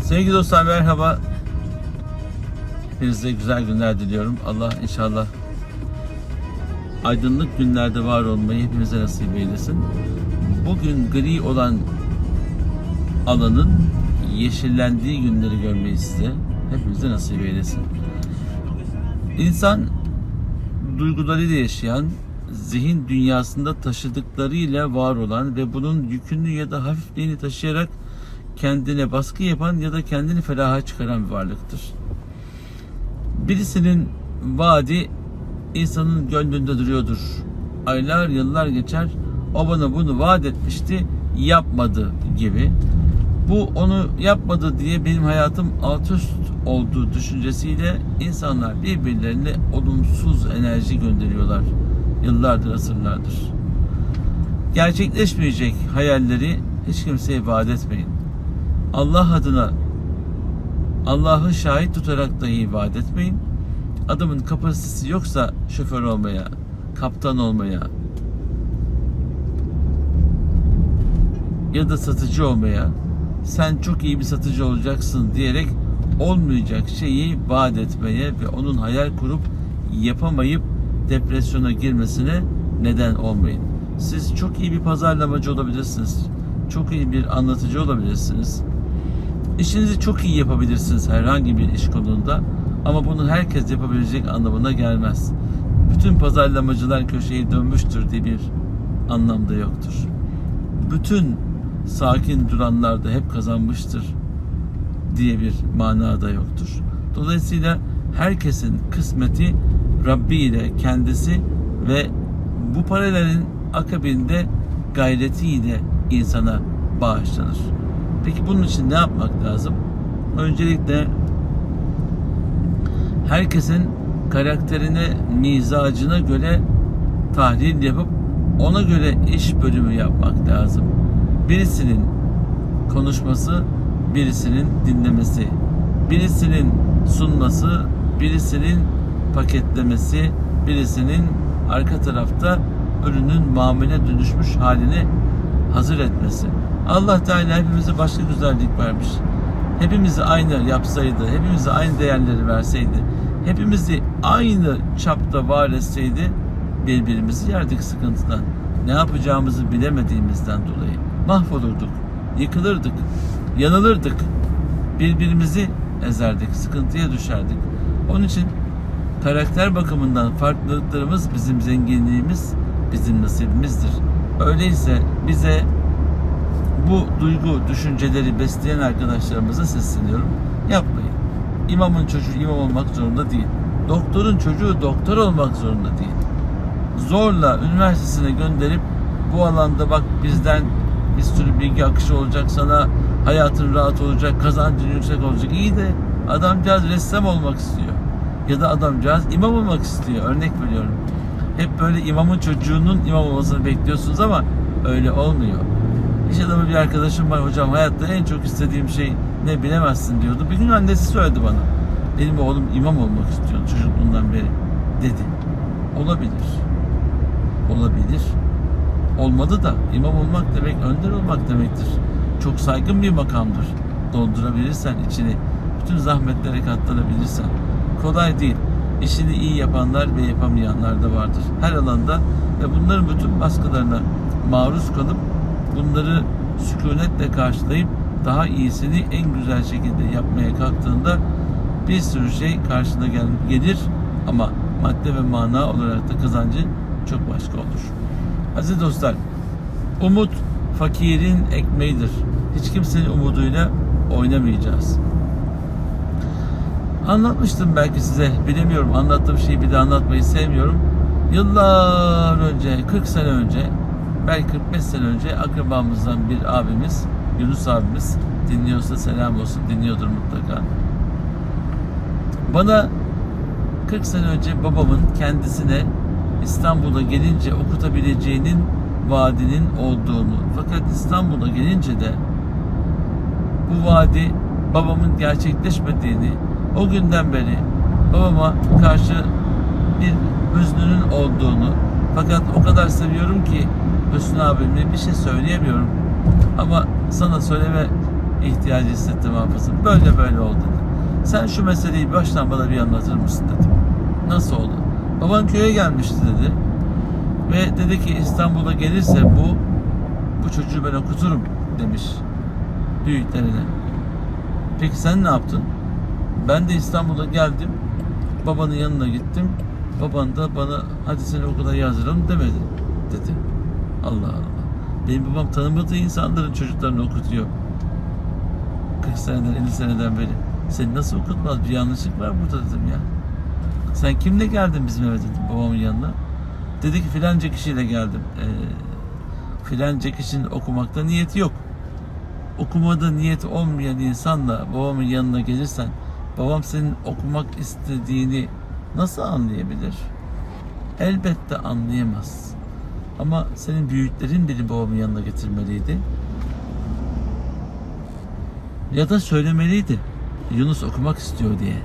Sevgili dostlar, merhaba. Hepinize güzel günler diliyorum. Allah inşallah aydınlık günlerde var olmayı hepimize nasip eylesin. Bugün gri olan alanın yeşillendiği günleri görmeyi size hepimize nasip eylesin. İnsan duygularıyla yaşayan, zihin dünyasında taşıdıklarıyla var olan ve bunun yükünü ya da hafifliğini taşıyarak kendine baskı yapan ya da kendini feraha çıkaran bir varlıktır. Birisinin vaadi insanın gönlünde duruyordur. Aylar, yıllar geçer, o bana bunu vaat etmişti, yapmadı gibi. Bu onu yapmadı diye benim hayatım alt üst olduğu düşüncesiyle insanlar birbirlerine olumsuz enerji gönderiyorlar. Yıllardır, asırlardır. Gerçekleşmeyecek hayalleri hiç kimseye vaat etmeyin. Allah adına Allah'ı şahit tutarak dahi vaat etmeyin. Adamın kapasitesi yoksa şoför olmaya, kaptan olmaya ya da satıcı olmaya, sen çok iyi bir satıcı olacaksın diyerek olmayacak şeyi vaat etmeye ve onun hayal kurup yapamayıp depresyona girmesine neden olmayın. Siz çok iyi bir pazarlamacı olabilirsiniz. Çok iyi bir anlatıcı olabilirsiniz. İşinizi çok iyi yapabilirsiniz herhangi bir iş konusunda, ama bunu herkes yapabilecek anlamına gelmez. Bütün pazarlamacılar köşeyi dönmüştür diye bir anlamda yoktur. Bütün sakin duranlar da hep kazanmıştır diye bir manada yoktur. Dolayısıyla herkesin kısmeti Rabbi ile kendisi ve bu paralelin akabinde gayretiyle insana bağışlanır. Peki bunun için ne yapmak lazım? Öncelikle herkesin karakterine, mizacına göre tahlil yapıp ona göre iş bölümü yapmak lazım. Birisinin konuşması, birisinin dinlemesi, birisinin sunması, birisinin paketlemesi, birisinin arka tarafta ürünün mamule dönüşmüş halini hazır etmesi. Allah Teala hepimize başka güzellik vermiş. Hepimizi aynı yapsaydı, hepimize aynı değerleri verseydi, hepimizi aynı çapta var etseydi, birbirimizi yerdik sıkıntıdan. Ne yapacağımızı bilemediğimizden dolayı mahvolurduk, yıkılırdık, yanılırdık, birbirimizi ezerdik, sıkıntıya düşerdik. Onun için karakter bakımından farklılıklarımız bizim zenginliğimiz, bizim nasibimizdir. Öyleyse bize bu duygu, düşünceleri besleyen arkadaşlarımıza sesleniyorum. Yapmayın. İmamın çocuğu imam olmak zorunda değil. Doktorun çocuğu doktor olmak zorunda değil. Zorla üniversitesine gönderip bu alanda bak bizden bir sürü bilgi akışı olacak, sana hayatın rahat olacak, kazancın yüksek olacak. İyi de adamcağız ressam olmak istiyor. Ya da adamcağız imam olmak istiyor. Örnek veriyorum. Hep böyle imamın çocuğunun imam olmasını bekliyorsunuz ama öyle olmuyor. İş adamı bir arkadaşım var, hocam hayatta en çok istediğim şey ne bilemezsin diyordu. Bir gün annesi söyledi bana. Benim oğlum imam olmak istiyor çocukluğundan beri dedi. Olabilir. Olabilir. Olmadı da imam olmak demek önder olmak demektir. Çok saygın bir makamdır. Doldurabilirsen içini, bütün zahmetlere katlanabilirsen. Kolay değil. İşini iyi yapanlar ve yapamayanlar da vardır. Her alanda ve bunların bütün baskılarına maruz kalıp bunları sükunetle karşılayıp daha iyisini en güzel şekilde yapmaya kalktığında bir sürü şey karşına gelir ama madde ve mana olarak da kazancı çok başka olur. Aziz dostlar, umut fakirin ekmeğidir. Hiç kimsenin umuduyla oynamayacağız. Anlatmıştım belki size, bilemiyorum, anlattığım şeyi bir de anlatmayı sevmiyorum. Yıllar önce, 40 sene önce, belki 45 sene önce akrabamızdan bir abimiz, Yunus abimiz, dinliyorsa selam olsun, dinliyordur mutlaka. Bana 40 sene önce babamın kendisine İstanbul'a gelince okutabileceğinin vaadinin olduğunu, fakat İstanbul'a gelince de bu vaadi babamın gerçekleşmediğini, o günden beri babama karşı bir hüznünün olduğunu, fakat o kadar seviyorum ki Hüsnü abimle bir şey söyleyemiyorum. Ama sana söyleme ihtiyacı hissettim hafızım. Böyle böyle oldu dedi. Sen şu meseleyi baştan bana bir anlatır mısın dedim. Nasıl oldu? Baban köye gelmişti dedi. Ve dedi ki İstanbul'a gelirse bu çocuğu ben okuturum demiş büyüklerine. Peki sen ne yaptın? Ben de İstanbul'a geldim. Babanın yanına gittim. Baban da bana hadi seni okula yazdıralım demedi dedi. Allah Allah. Benim babam tanımadığı insanların çocuklarını okutuyor. 40 seneden 50 seneden beri. Seni nasıl okutmaz? Bir yanlışlık var burada dedim ya. Sen kimle geldin bizim eve dedim babamın yanına. Dedi ki filanca kişiyle geldim. Filanca kişinin okumakta niyeti yok. Okumada niyeti olmayan insanla babamın yanına gelirsen babam senin okumak istediğini nasıl anlayabilir? Elbette anlayamaz. Ama senin büyüklerin beni babamın yanına getirmeliydi. Ya da söylemeliydi. Yunus okumak istiyor diye.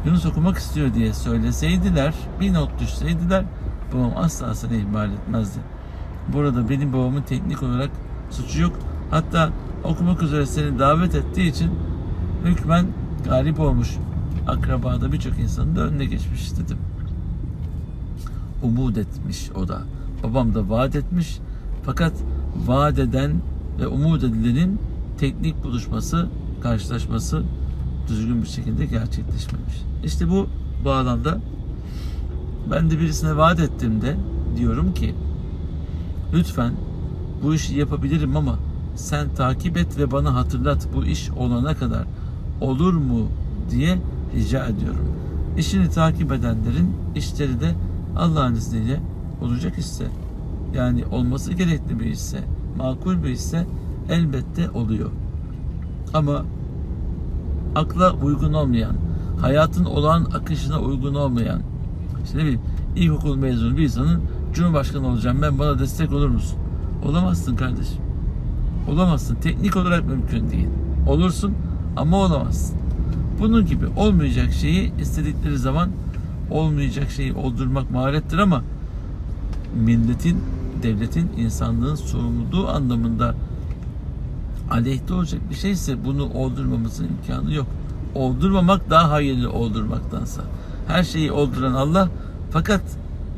Yunus okumak istiyor diye söyleseydiler, bir not düşseydiler, babam asla seni ihmal etmezdi. Burada benim babamın teknik olarak suçu yok. Hatta okumak üzere seni davet ettiği için hükmen galip olmuş. Akrabada birçok insanın da önüne geçmiş dedim. Umut etmiş o da. Babam da vaat etmiş. Fakat vaat eden ve umut edilenin teknik buluşması, karşılaşması düzgün bir şekilde gerçekleşmemiş. İşte bu bağlamda ben de birisine vaat ettiğimde diyorum ki lütfen bu işi yapabilirim ama sen takip et ve bana hatırlat bu iş olana kadar olur mu diye rica ediyorum. İşini takip edenlerin işleri de Allah'ın izniyle olacak ise, yani olması gerekli bir işse, makul bir işse elbette oluyor. Ama akla uygun olmayan, hayatın olağan akışına uygun olmayan, işte ne bileyim, ilkokul mezunu bir insanın Cumhurbaşkanı olacağım ben, bana destek olur musun? Olamazsın kardeşim. Olamazsın. Teknik olarak mümkün değil. Olursun ama olamazsın. Bunun gibi olmayacak şeyi istedikleri zaman olmayacak şeyi oldurmak maharettir ama milletin, devletin, insanlığın sorumluluğu anlamında aleyhte olacak bir şeyse bunu oldurmamızın imkanı yok. Oldurmamak daha hayırlı oldurmaktansa. Her şeyi olduran Allah, fakat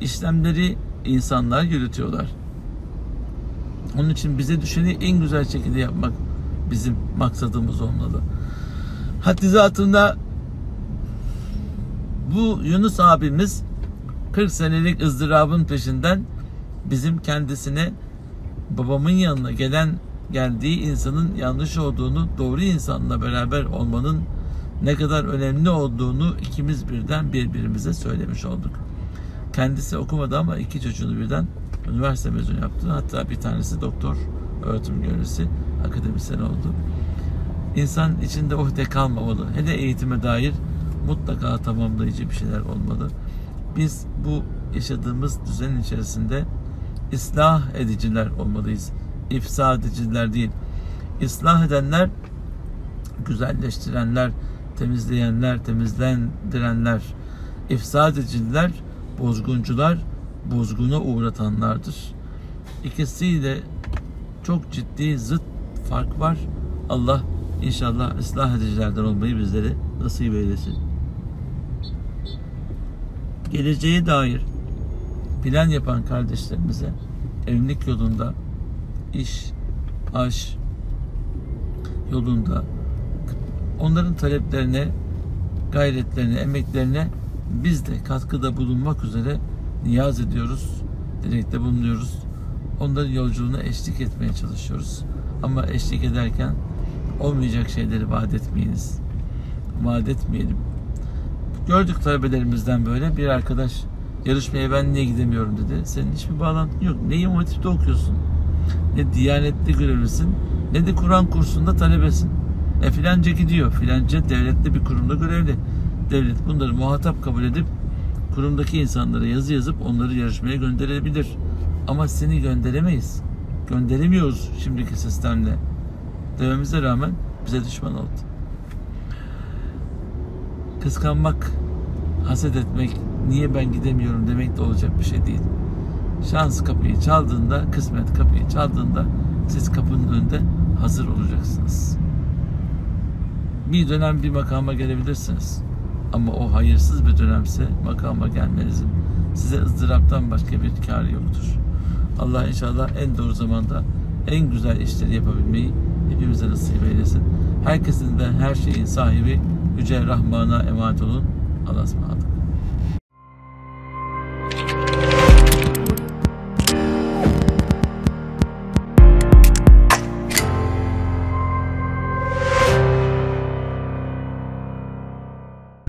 işlemleri insanlar yürütüyorlar. Onun için bize düşeni en güzel şekilde yapmak bizim maksadımız olmalı. Haddi zatında bu Yunus abimiz 40 senelik ızdırabın peşinden bizim kendisine babamın yanına geldiği insanın yanlış olduğunu, doğru insanla beraber olmanın ne kadar önemli olduğunu ikimiz birden birbirimize söylemiş olduk. Kendisi okumadı ama 2 çocuğunu birden üniversite mezunu yaptı. Hatta bir tanesi doktor, öğretim görevlisi, akademisyen oldu. İnsan içinde uhde kalmamalı. Hele eğitime dair mutlaka tamamlayıcı bir şeyler olmalı. Biz bu yaşadığımız düzenin içerisinde ıslah ediciler olmalıyız. İfsad ediciler değil. İslah edenler, güzelleştirenler, temizleyenler, temizlendirenler. İfsad ediciler, bozguncular, bozguna uğratanlardır. İkisiyle çok ciddi zıt fark var. Allah inşallah ıslah edicilerden olmayı bizlere nasip eylesin. Geleceğe dair plan yapan kardeşlerimize evlilik yolunda, iş, aş yolunda onların taleplerine, gayretlerine, emeklerine biz de katkıda bulunmak üzere niyaz ediyoruz, dilekte bulunuyoruz. Onların yolculuğuna eşlik etmeye çalışıyoruz. Ama eşlik ederken olmayacak şeyleri vaat etmeyiniz. Vaat etmeyelim. Gördük talebelerimizden böyle bir arkadaş yarışmaya ben niye gidemiyorum dedi. Senin hiçbir bağlantın yok. Ne İmam Hatip'te okuyorsun, ne Diyanetli görevlisin, ne de Kur'an kursunda talebesin. Filanca gidiyor. Filanca devletli bir kurumda görevli. Devlet bunları muhatap kabul edip kurumdaki insanlara yazı yazıp onları yarışmaya gönderebilir. Ama seni gönderemeyiz. Gönderemiyoruz şimdiki sistemle. Dememize rağmen bize düşman oldu. Kıskanmak haset etmek, niye ben gidemiyorum demek de olacak bir şey değil. Şans kapıyı çaldığında, kısmet kapıyı çaldığında siz kapının önünde hazır olacaksınız. Bir dönem bir makama gelebilirsiniz. Ama o hayırsız bir dönemse makama gelmenizin size ızdıraptan başka bir kârı yoktur. Allah inşallah en doğru zamanda en güzel işleri yapabilmeyi hepimize nasip eylesin. Herkesin de her şeyin sahibi Yüce Rahman'a emanet olun. Allah'a ısmarladık.